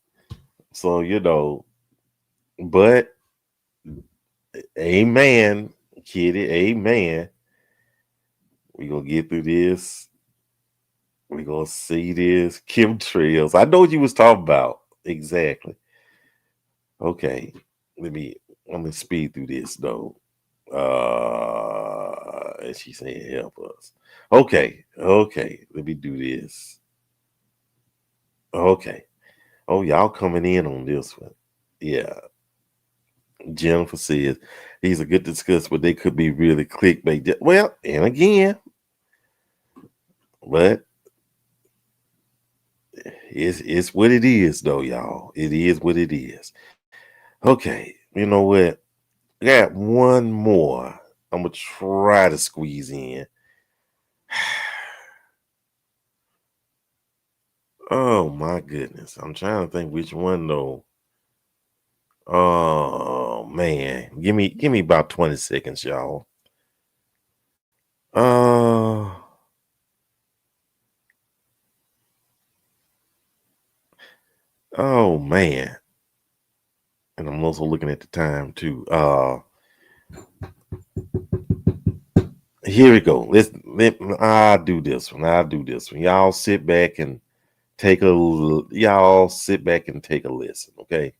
So, but amen, kitty, amen. We're going to get through this. We're going to see this. Chemtrails. I know what you was talking about. Exactly. Okay. Let me speed through this, though. And she's saying help us. Okay. Let me do this. Okay. Oh, y'all coming in on this one. Yeah. Jennifer says these are good to discuss, but they could be really clickbait. Well, and again, but it's what it is, though, y'all. It is what it is. Okay, you know what? I got one more. I'm gonna try to squeeze in. Oh my goodness, I'm trying to think which one though. Oh man, give me about 20 seconds, y'all. Oh man. And I'm also looking at the time too. Here we go. I'll do this one. Y'all sit back and take a listen, okay?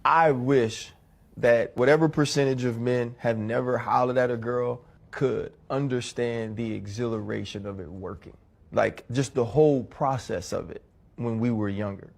I wish that whatever percentage of men have never hollered at a girl could understand the exhilaration of it working. Like just the whole process of it when we were younger.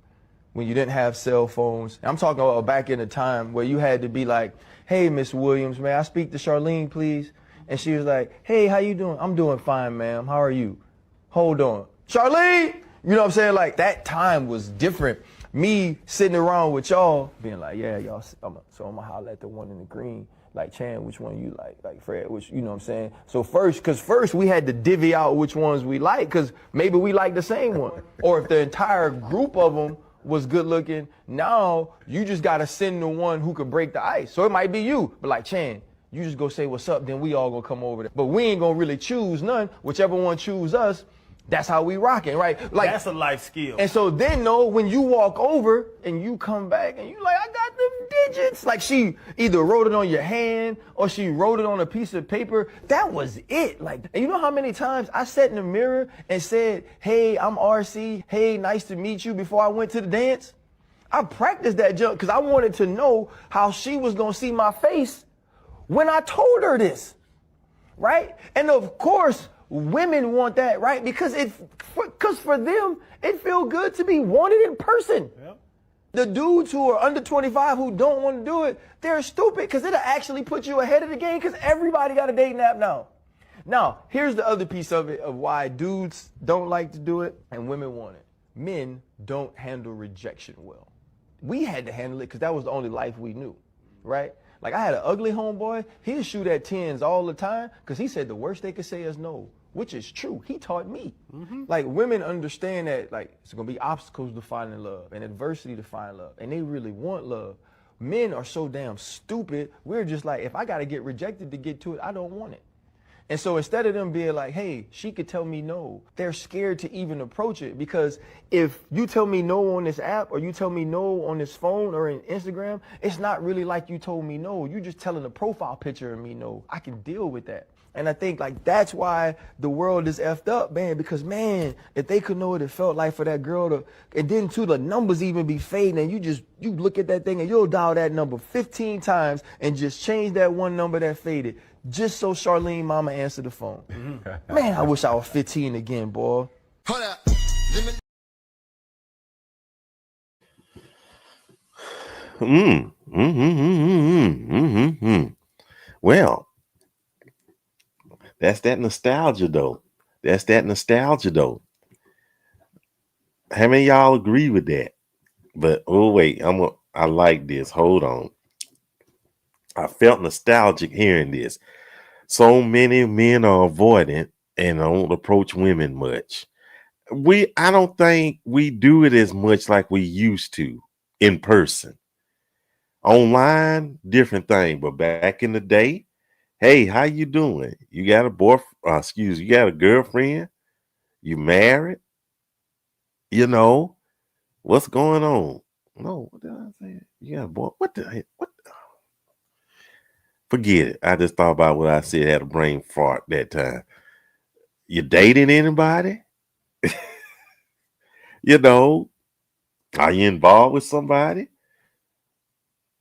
When you didn't have cell phones. I'm talking about back in the time where you had to be like, hey, Miss Williams, may I speak to Charlene, please? And she was like, hey, how you doing? I'm doing fine, ma'am. How are you? Hold on. Charlene! You know what I'm saying? Like that time was different. Me sitting around with y'all being like, yeah, y'all, so I'm gonna holler at the one in the green. Like, Chan, which one you like? Like, Fred, which, you know what I'm saying? So first we had to divvy out which ones we like, because maybe we like the same one. Or if the entire group of them was good looking, now you just gotta send the one who could break the ice. So it might be you, but like, Chan, you just go say what's up, then we all gonna come over there. But we ain't gonna really choose none. Whichever one choose us, that's how we rocking, right? Like that's a life skill. And so then, when you walk over and you come back and you like, I got them digits. Like she either wrote it on your hand or she wrote it on a piece of paper. That was it. Like, and you know how many times I sat in the mirror and said, hey, I'm RC. Hey, nice to meet you before I went to the dance. I practiced that jump because I wanted to know how she was going to see my face when I told her this, right? And of course, women want that, right? Because for them, it feels good to be wanted in person. Yep. The dudes who are under 25 who don't want to do it, they're stupid because it'll actually put you ahead of the game because everybody got a dating app now. Now, here's the other piece of it of why dudes don't like to do it and women want it. Men don't handle rejection well. We had to handle it because that was the only life we knew, right? Like I had an ugly homeboy, he'd shoot at 10s all the time because he said the worst they could say is no, which is true. He taught me. Mm-hmm. Like women understand that like it's gonna be obstacles to finding love and adversity to find love, and they really want love. Men are so damn stupid, we're just like, if I gotta get rejected to get to it, I don't want it. And so instead of them being like, hey, she could tell me no, they're scared to even approach it because if you tell me no on this app or you tell me no on this phone or in Instagram, it's not really like you told me no. You just telling a profile picture of me no. I can deal with that. And I think like that's why the world is effed up, man, because man, if they could know what it felt like for that girl to, and then too, the numbers even be fading and you look at that thing and you'll dial that number 15 times and just change that one number that faded just so Charlene mama answered the phone. Mm-hmm. Man, I wish I was 15 again, boy. Hold up. Well, that's that nostalgia though. How many of y'all agree with that? But oh wait, I like this. Hold on. I felt nostalgic hearing this. So many men are avoidant and don't approach women much. I don't think we do it as much like we used to in person. Online, different thing. But back in the day, Hey, how you doing? You got a you got a girlfriend? You married? You know, what's going on? No, what did I say? You got a boy? What the heck? What? Forget it. I just thought about what I said. Had a brain fart that time. You dating anybody? You know, are you involved with somebody?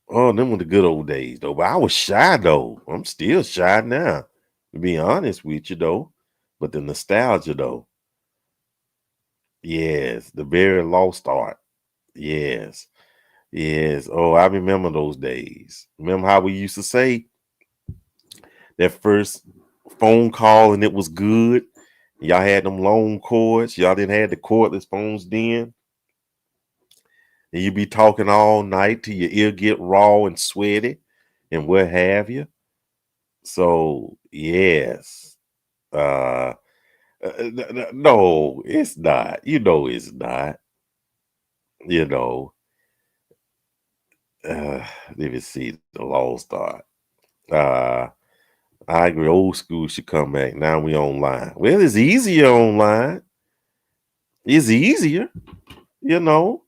Oh, them were the good old days, though. But I was shy, though. I'm still shy now, to be honest with you, though. But the nostalgia, though. Yes, the very lost art. Yes. Yes. Oh, I remember those days. Remember how we used to say that first phone call and it was good? Y'all had them long cords. Y'all didn't have the cordless phones then. And you be talking all night till your ear get raw and sweaty and what have you. So, yes. No, it's not. You know it's not. You know. Let me see the lost art. I agree. Old school should come back. Now we online. Well, it's easier online. It's easier, you know.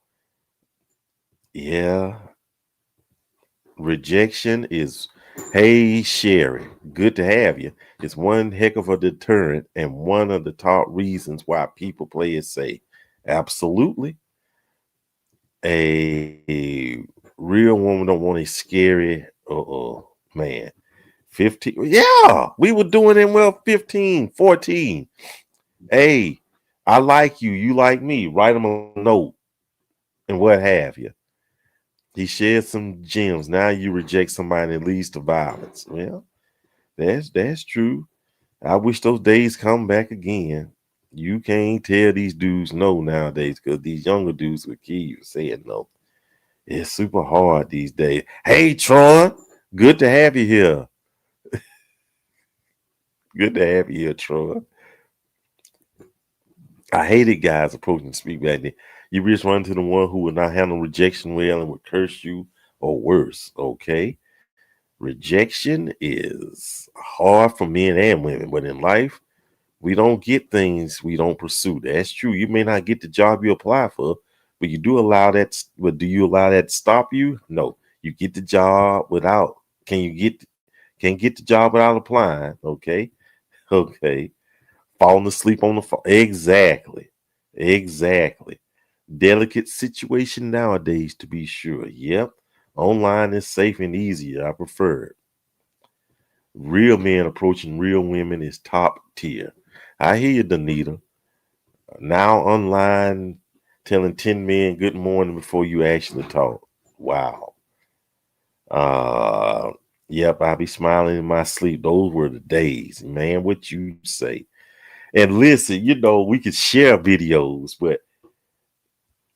Yeah. Rejection is, hey, Sherry, good to have you. It's one heck of a deterrent and one of the top reasons why people play it safe. Absolutely. A real woman don't want a scary, man. 15. Yeah, we were doing it well 15, 14. Hey, I like you. You like me. Write him a note and what have you. He shared some gems. Now you reject somebody that leads to violence. Well, that's true. I wish those days come back again. You can't tell these dudes no nowadays because these younger dudes will kill you saying no. It's super hard these days. Hey, Tron, good to have you here. Good to have you here, Tron. I hated guys approaching to speak back then. You just run to the one who would not handle rejection well and would curse you or worse. Okay. Rejection is hard for men and women, but in life, we don't get things we don't pursue. That's true. You may not get the job you apply for, but you do allow that. But do you allow that to stop you? No. You get the job without. Can't get the job without applying. Okay. Okay. Falling asleep on the phone. Exactly. Exactly. Delicate situation nowadays, to be sure. Yep. Online is safe and easier. I prefer it. Real men approaching real women is top tier. I hear you, Danita. Now online telling 10 men good morning before you actually talk. Wow. Yep, I be smiling in my sleep. Those were the days, man. What you say? And listen, you know, we could share videos, but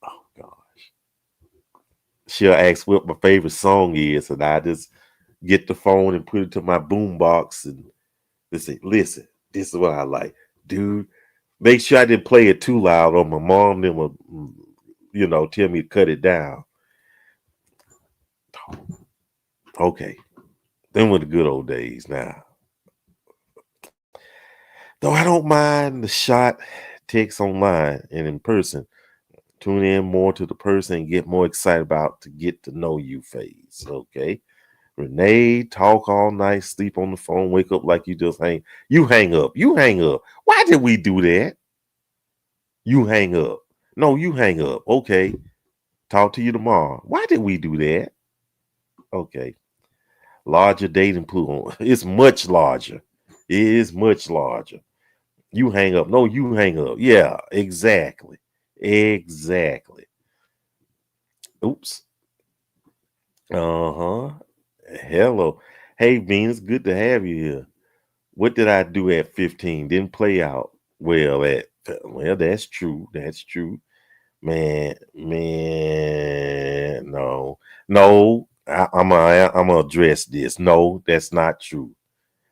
oh gosh. She'll ask what my favorite song is, and I just get the phone and put it to my boombox and listen, this is what I like. Dude, make sure I didn't play it too loud or my mom then will, tell me to cut it down. Okay. Them were the good old days now. Though I don't mind the shot text online and in person. Tune in more to the person and get more excited about to get to know you phase. Okay. Renee, talk all night, sleep on the phone, wake up like you just hang. You hang up. You hang up. Why did we do that? You hang up. No, you hang up. Okay. Talk to you tomorrow. Why did we do that? Okay. Larger dating pool. It's much larger. It is much larger. You hang up. No, you hang up. Yeah, exactly. Exactly. Oops. Uh-huh. Hello. Hey, Venus, good to have you here. What did I do at 15? Didn't play out well that's true. That's true. Man, no. I'm gonna address this. No, that's not true.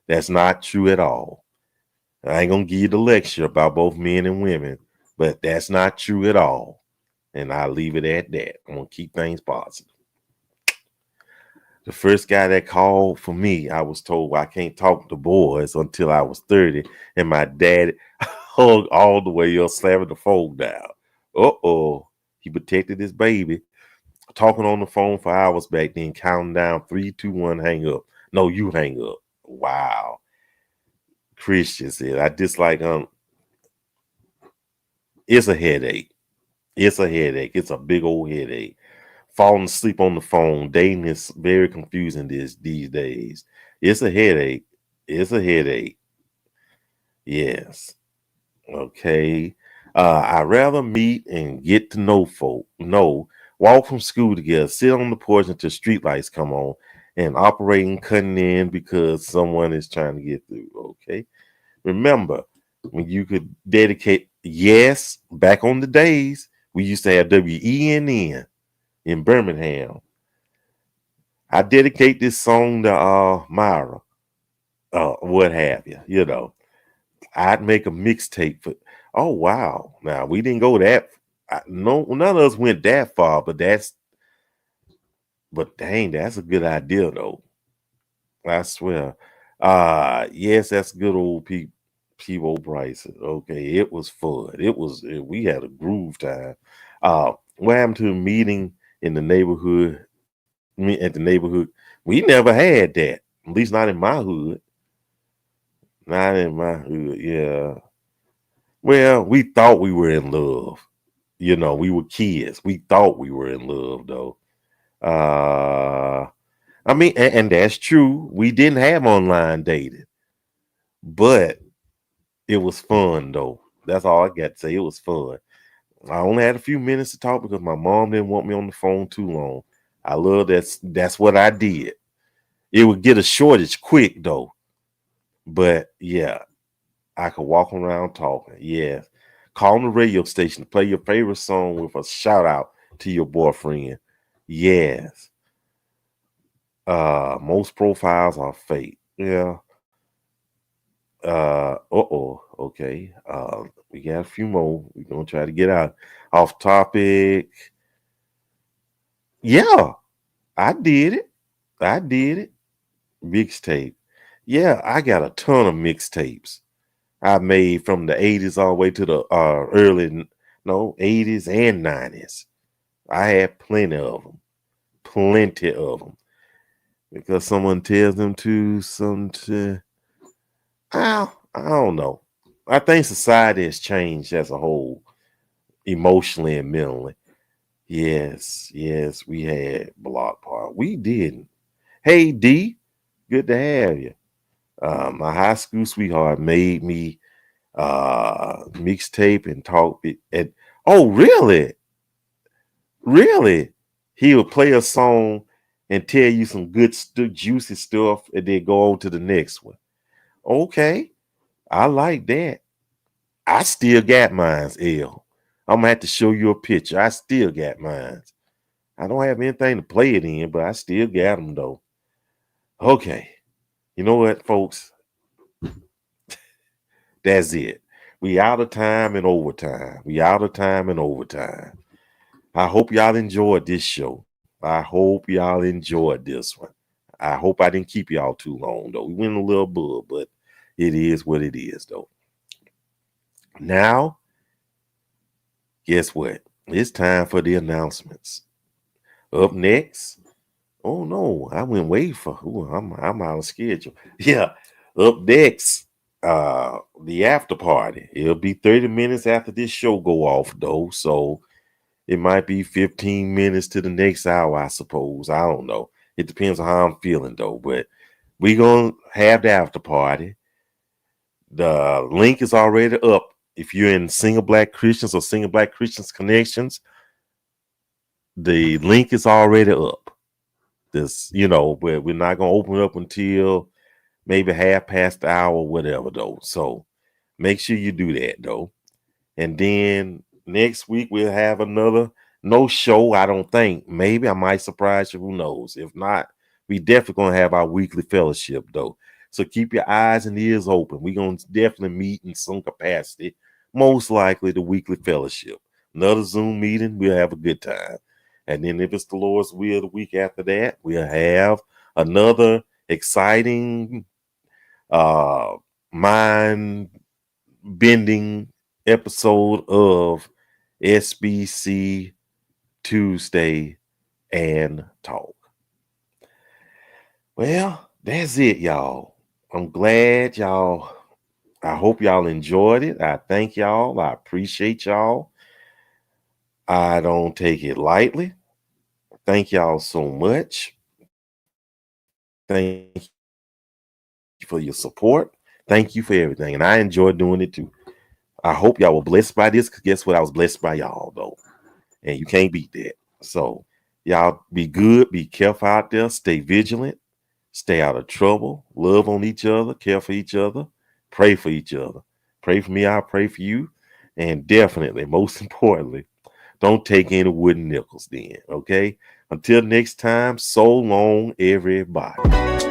That's not true at all. I ain't gonna give you the lecture about both men and women, but that's not true at all. And I'll leave it at that. I'm gonna keep things positive. The first guy that called for me, I was told I can't talk to boys until I was 30. And my dad hugged all the way up, slamming the phone down. Uh-oh. He protected his baby. Talking on the phone for hours back then, counting down 3, 2, 1, hang up. No, you hang up. Wow. Christian said, I dislike it's a headache. It's a headache. It's a big old headache. Falling asleep on the phone, dating is very confusing these days. It's a headache. It's a headache. Yes. Okay. I'd rather meet and get to know folk. No. Walk from school together, sit on the porch until streetlights come on, and operating cutting in because someone is trying to get through. Okay. Remember, when you could dedicate, yes, back on the days, we used to have WENN in Birmingham. I dedicate this song to Myra, what have you, you know. I'd make a mixtape for, oh, wow. Now, we didn't go that, no, none of us went that far, but dang, that's a good idea, though. I swear. Yes, that's good old Peebo Bryson. Okay, it was fun. We had a groove time. What happened to a meeting in the neighborhood? At the neighborhood, we never had that. At least not in my hood. Not in my hood. Yeah. Well, we thought we were in love. You know, we were kids. We thought we were in love, though. I mean, and that's true. We didn't have online dating, but it was fun, though. That's all I got to say. It was fun. I only had a few minutes to talk because my mom didn't want me on the phone too long. I love that. That's what I did. It would get a shortage quick, though. But yeah, I could walk around talking. Yeah. Call the radio station to play your favorite song with a shout out to your boyfriend. Yes. Most profiles are fake. Yeah. Okay. We got a few more. We're gonna try to get out off topic. Yeah, I did it. Mixtape. Yeah, I got a ton of mixtapes I made from the 80s all the way to the early 80s and 90s. I had plenty of them. Because someone tells them to I don't know. I think society has changed as a whole, emotionally and mentally. Yes, we had block party. We didn't. Hey D, good to have you. My high school sweetheart made me mixtape and talk it. And oh, really? Really? He would play a song and tell you some good, juicy stuff, and then go on to the next one. Okay, I like that. I still got mines, L. I'm gonna have to show you a picture. I still got mines. I don't have anything to play it in, but I still got them though. Okay, you know what, folks? That's it. We out of time and overtime. I hope y'all enjoyed this show. I hope y'all enjoyed this one. I hope I didn't keep y'all too long, though. We went a little above, but it is what it is, though. Now, guess what? It's time for the announcements. Up next, oh no, I went way for. I'm out of schedule. Yeah, up next, the after party. It'll be 30 minutes after this show go off, though. So it might be 15 minutes to the next hour, I suppose. I don't know. It depends on how I'm feeling, though. But we're going to have the after party. The link is already up. If you're in Single Black Christians or Single Black Christians Connections, the link is already up. But we're not going to open it up until maybe half past the hour or whatever, though. So make sure you do that, though. And then next week we'll have another no show, I don't think. Maybe I might surprise you. Who knows? If not, we definitely going to have our weekly fellowship, though. So keep your eyes and ears open. We're going to definitely meet in some capacity. Most likely the weekly fellowship. Another Zoom meeting. We'll have a good time. And then if it's the Lord's will, the week after that, we'll have another exciting, mind-bending episode of SBC Tuesday and Talk. Well, that's it, y'all. I'm glad y'all. I hope y'all enjoyed it. I thank y'all. I appreciate y'all. I don't take it lightly. Thank y'all so much. Thank you for your support. Thank you for everything. And I enjoy doing it too. I hope y'all were blessed by this, because guess what? I was blessed by y'all, though. And you can't beat that. So y'all be good. Be careful out there. Stay vigilant. Stay out of trouble. Love on each other. Care for each other. Pray for each other. Pray for me. I'll pray for you. And definitely, most importantly, don't take any wooden nickels then, okay? Until next time, so long, everybody.